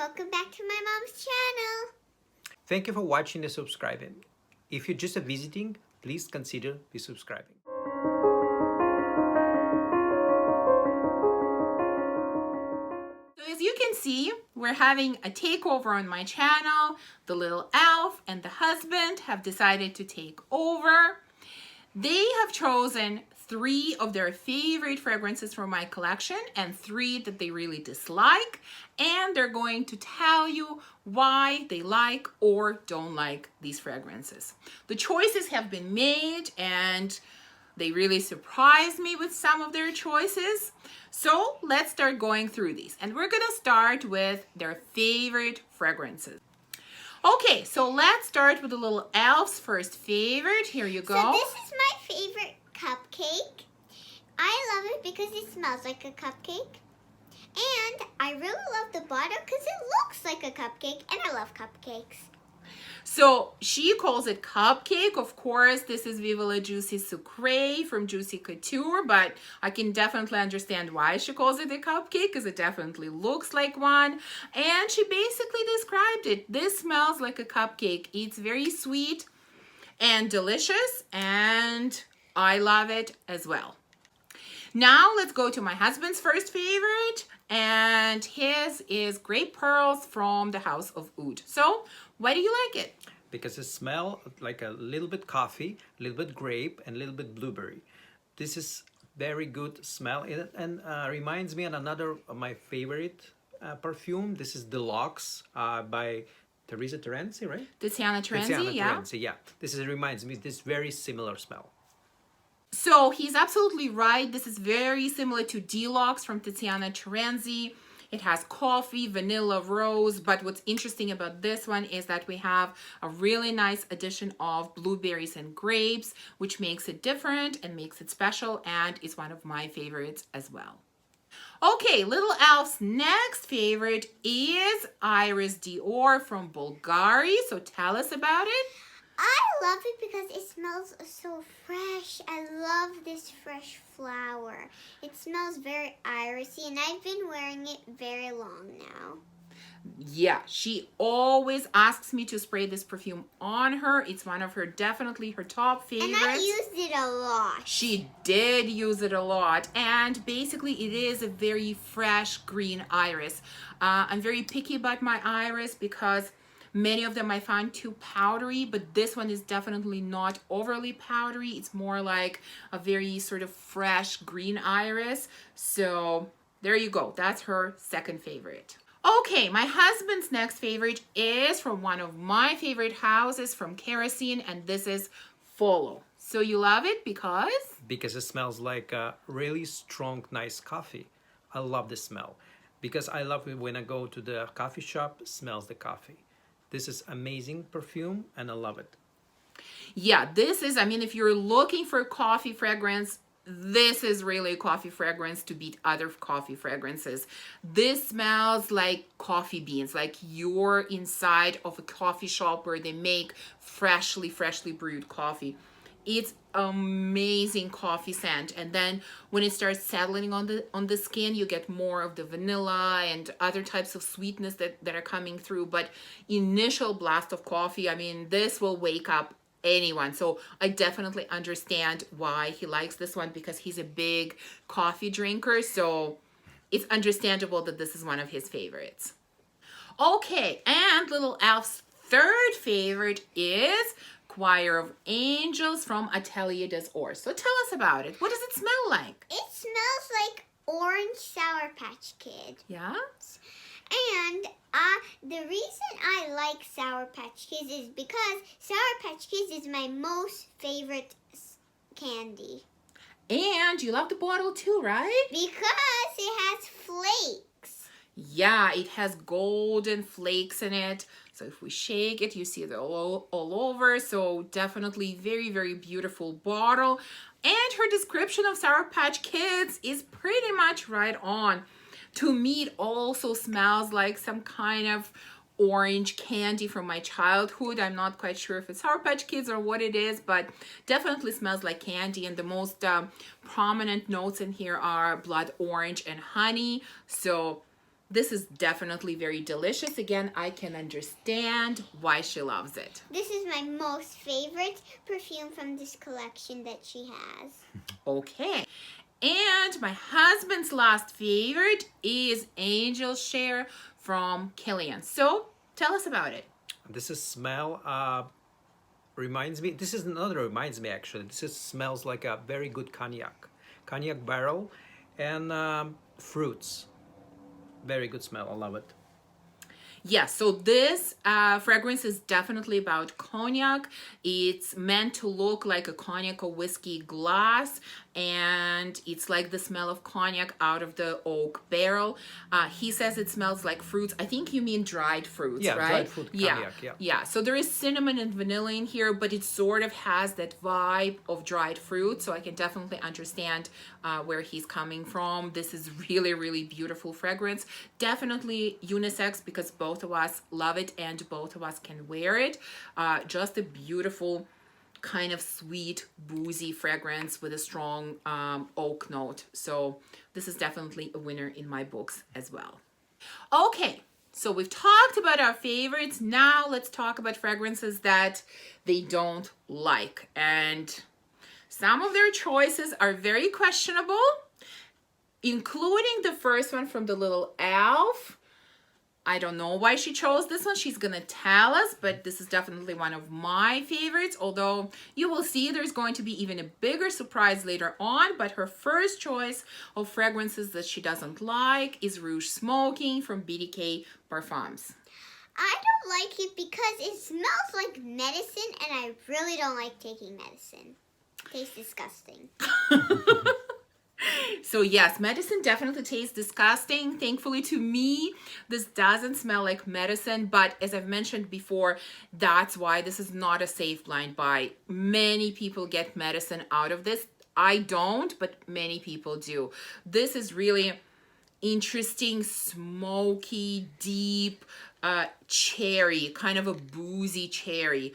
welcome back to my mom's channel. Thank you for watching and subscribing. If you're just visiting, please consider subscribing. So as you can see, we're having a takeover on my channel. The little elf and the husband have decided to take over. They have chosen 3 of their favorite fragrances from my collection and 3 that they really dislike. And they're going to tell you why they like or don't like these fragrances. The choices have been made and they really surprised me with some of their choices. So let's start going through these. And we're gonna start with their favorite fragrances. Okay, so let's start with the little elf's first favorite. Here you go. So this is my favorite cupcake. I love it because it smells like a cupcake. And I really love the bottle because it looks like a cupcake and I love cupcakes. So she calls it Cupcake. Of course, this is Viva la Juicy Sucré from Juicy Couture, but I can definitely understand why she calls it a cupcake because it definitely looks like one. And she basically described it. This smells like a cupcake. It's very sweet and delicious, and I love it as well. Now let's go to my husband's first favorite, and his is Grape Pearls from the House of Oud. So why do you like it? Because it smells like a little bit coffee, a little bit grape, and a little bit blueberry. This is very good smell and reminds me of another of my favorite perfume. This is Deluxe by Teresa Terenzi, right? Tiziana Terenzi, yeah. Terenzi, yeah. This reminds me this very similar smell. So he's absolutely right. This is very similar to Deluxe from Tiziana Terenzi. It has coffee, vanilla, rose, but what's interesting about this one is that we have a really nice addition of blueberries and grapes, which makes it different and makes it special, and is one of my favorites as well. Okay, Little Elf's next favorite is Iris Dior from Bulgari. So tell us about it. I love it because it smells so fresh. I love this fresh flower. It smells very irisy and I've been wearing it very long now. Yeah, she always asks me to spray this perfume on her. It's one of her, definitely her top favorites. And I used it a lot. She did use it a lot. And basically it is a very fresh green iris. I'm very picky about my iris because many of them I find too powdery, but this one is definitely not overly powdery. It's more like a very sort of fresh green iris. So there you go. That's her second favorite. Okay, my husband's next favorite is from one of my favorite houses from Kerosene, and this is Follow. So you love it because? Because it smells like a really strong, nice coffee. I love the smell. Because I love it when I go to the coffee shop, it smells the coffee. This is amazing perfume and I love it. Yeah, this is, I mean, if you're looking for coffee fragrance, this is really a coffee fragrance to beat other coffee fragrances. This smells like coffee beans, like you're inside of a coffee shop where they make freshly brewed coffee. It's amazing coffee scent, and then when it starts settling on the skin, you get more of the vanilla and other types of sweetness that are coming through. But initial blast of coffee, I mean, this will wake up anyone. So I definitely understand why he likes this one, because he's a big coffee drinker. So it's understandable that this is one of his favorites. Okay, and Little Elf's third favorite is Choir of Angels from Atelier des Ors. So tell us about it. What does it smell like? It smells like orange Sour Patch Kid. Yeah? And the reason I like Sour Patch Kids is because Sour Patch Kids is my most favorite candy. And you love the bottle too, right? Because it has flakes. Yeah, it has golden flakes in it. So if we shake it, you see it all over. So definitely very beautiful bottle. And her description of Sour Patch Kids is pretty much right on. To me, it also smells like some kind of orange candy from my childhood. I'm not quite sure if it's Sour Patch Kids or what it is, but definitely smells like candy. And the most prominent notes in here are blood orange and honey. So This is definitely very delicious. Again, I can understand why she loves it. This is my most favorite perfume from this collection that she has. Okay. And my husband's last favorite is Angel Share from Kilian. So tell us about it. This is smell reminds me. This is another reminds me actually. This is smells like a very good cognac barrel, and fruits. Very good smell. I love it. Yeah, so this fragrance is definitely about cognac. It's meant to look like a cognac or whiskey glass, and it's like the smell of cognac out of the oak barrel. He says it smells like fruits. I think you mean dried fruits, Yeah, right? dried fruit cognac, yeah. Yeah, so there is cinnamon and vanilla in here, but it sort of has that vibe of dried fruit, so I can definitely understand where he's coming from. This is really, really beautiful fragrance. Definitely unisex because both of us love it and both of us can wear it. Just a beautiful kind of sweet, boozy fragrance with a strong oak note. So this is definitely a winner in my books as well. Okay, so we've talked about our favorites. Now let's talk about fragrances that they don't like. And some of their choices are very questionable, including the first one from the little elf. I don't know why she chose this one. She's gonna tell us, but this is definitely one of my favorites, although you will see there's going to be even a bigger surprise later on. But her first choice of fragrances that she doesn't like is Rouge Smoking from BDK Parfums. I don't like it because it smells like medicine, and I really don't like taking medicine. It tastes disgusting. So yes, medicine definitely tastes disgusting. Thankfully to me, this doesn't smell like medicine, but as I've mentioned before, that's why this is not a safe blind buy. Many people get medicine out of this. I don't, but many people do. This is really interesting, smoky, deep, cherry, kind of a boozy cherry.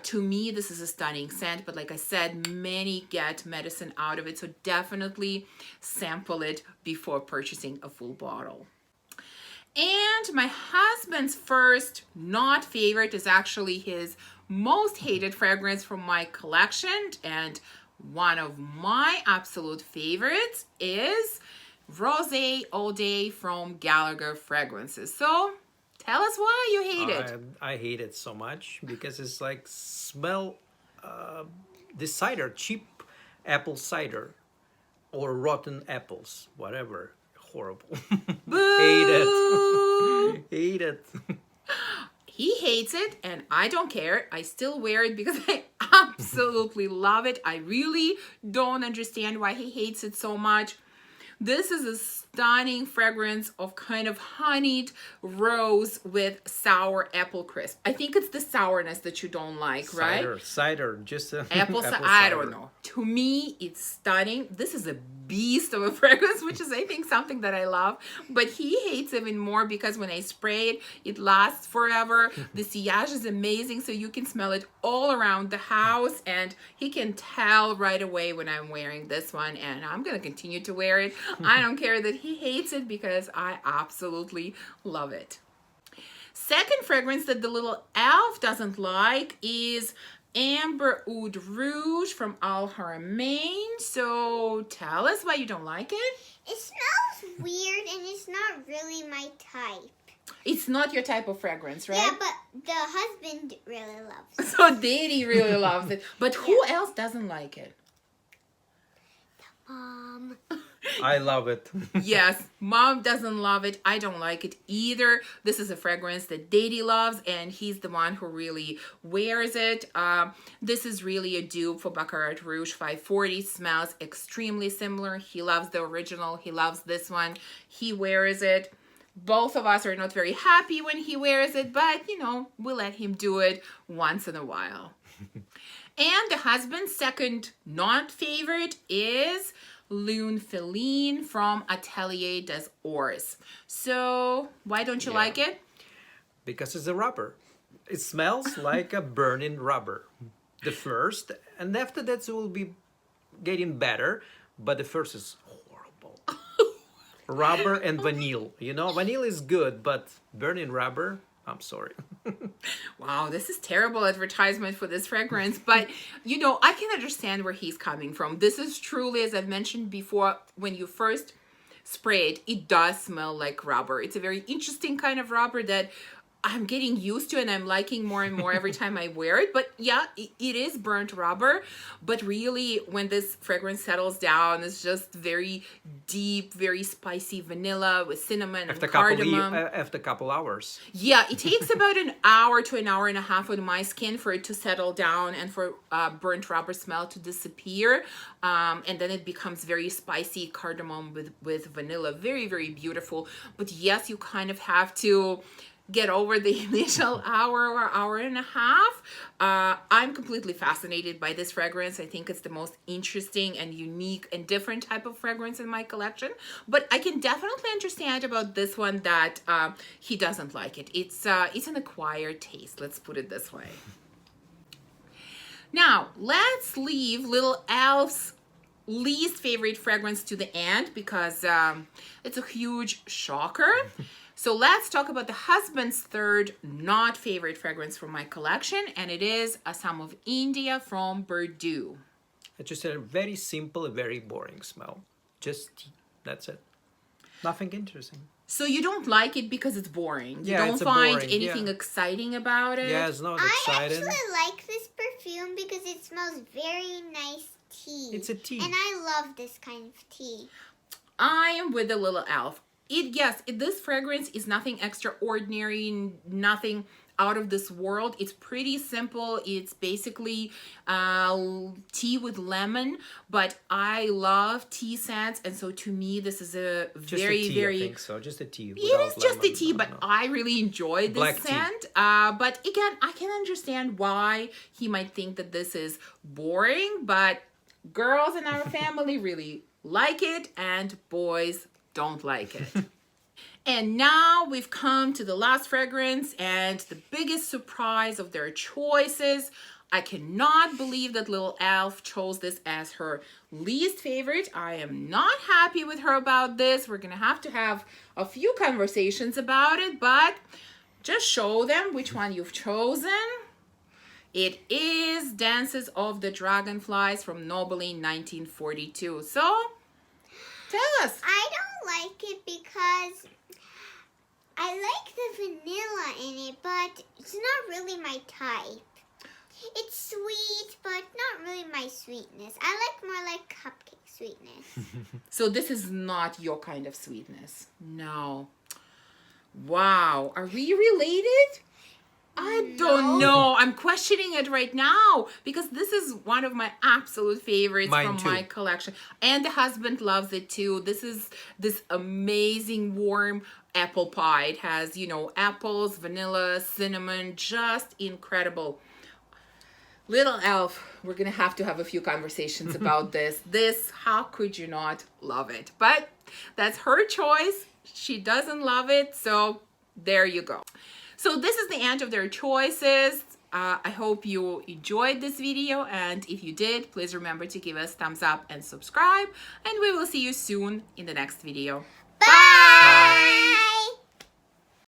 To me, this is a stunning scent, but like I said, many get medicine out of it, so definitely sample it before purchasing a full bottle. And my husband's first not favorite is actually his most hated fragrance from my collection, and one of my absolute favorites is Rosé All Day from Gallagher Fragrances. So tell us why you hate it. I hate it so much because it's like smell this cider, cheap apple cider or rotten apples, whatever. Horrible. Hate it. Hate it. He hates it and I don't care. I still wear it because I absolutely love it. I really don't understand why he hates it so much. This is a stunning fragrance of kind of honeyed rose with sour apple crisp. I think it's the sourness that you don't like, right? Cider, just Apple cider. I don't know. To me, it's stunning. This is a beast of a fragrance, which is, I think, something that I love. But he hates even more because when I spray it, it lasts forever. The sillage is amazing, so you can smell it all around the house. And he can tell right away when I'm wearing this one. And I'm going to continue to wear it. I don't care that he hates it because I absolutely love it. Second fragrance that the little elf doesn't like is Amber Oud Rouge from Al Haramain. So tell us why you don't like it. It smells weird and it's not really my type. It's not your type of fragrance, right? Yeah, but the husband really loves it. So Daddy really loves it. But who else doesn't like it? I love it. Yes, Mom doesn't love it. I don't like it either. This is a fragrance that Daddy loves, and he's the one who really wears it. This is really a dupe for Baccarat Rouge 540. Smells extremely similar. He loves the original. He loves this one. He wears it. Both of us are not very happy when he wears it, but, you know, we let him do it once in a while. And the husband's second not favorite is Lunfillin from Atelier des Ors. So why don't you like it? Because it's a rubber. It smells like a burning rubber. The first, and after that it will be getting better, but the first is horrible. rubber and vanilla. You know, vanilla is good, but burning rubber, I'm sorry. Wow, this is terrible advertisement for this fragrance, but you know, I can understand where he's coming from. This is truly, as I've mentioned before, when you first spray it, it does smell like rubber. It's a very interesting kind of rubber that I'm getting used to and I'm liking more and more every time I wear it. But yeah, it is burnt rubber. But really, when this fragrance settles down, it's just very deep, very spicy vanilla with cinnamon and cardamom. After a couple hours. Yeah, it takes about an hour to an hour and a half on my skin for it to settle down and for burnt rubber smell to disappear. And then it becomes very spicy cardamom with vanilla. Very, very beautiful. But yes, you kind of have to get over the initial hour or hour and a half. I'm completely fascinated by this fragrance. I think it's the most interesting and unique and different type of fragrance in my collection. But I can definitely understand about this one that he doesn't like it. It's an acquired taste. Let's put it this way. Now, let's leave Little Elf's least favorite fragrance to the end because it's a huge shocker. So let's talk about the husband's third not favorite fragrance from my collection, and it is Assam of India from Bordeaux. It's just a very simple, very boring smell. Just tea. That's it. Nothing interesting. So you don't like it because it's boring. You Yeah, don't it's find boring, anything yeah. exciting about it. Yeah, it's not I exciting. actually like this perfume because it smells very nice tea. It's a tea. And I love this kind of tea. I am with the Little Elf. This fragrance is nothing extraordinary, nothing out of this world. It's pretty simple. It's basically tea with lemon, but I love tea scents, and so to me this is a I think so. Just a tea. It is just a tea, but no. I really enjoy this Black tea. scent. But again, I can understand why he might think that this is boring, but girls in our family really like it, and boys don't like it. And now we've come to the last fragrance and the biggest surprise of their choices. I cannot believe that Little Elf chose this as her least favorite. I am not happy with her about this. We're gonna have to have a few conversations about it, but just show them which one you've chosen. It is Dances of the Dragonflies from Nobelin 1942. So, tell us. I don't like it because I like the vanilla in it, but it's not really my type. It's sweet, but not really my sweetness. I like more like cupcake sweetness. So this is not your kind of sweetness. No. Wow. Are we related? I don't know. I'm questioning it right now because this is one of my absolute favorites from my collection. And the husband loves it too. This is this amazing warm apple pie. It has, you know, apples, vanilla, cinnamon, just incredible. Little Elf, we're going to have a few conversations about this. How could you not love it? But that's her choice. She doesn't love it, so there you go. So this is the end of their choices. I hope you enjoyed this video, and if you did, please remember to give us thumbs up and subscribe, and we will see you soon in the next video. Bye!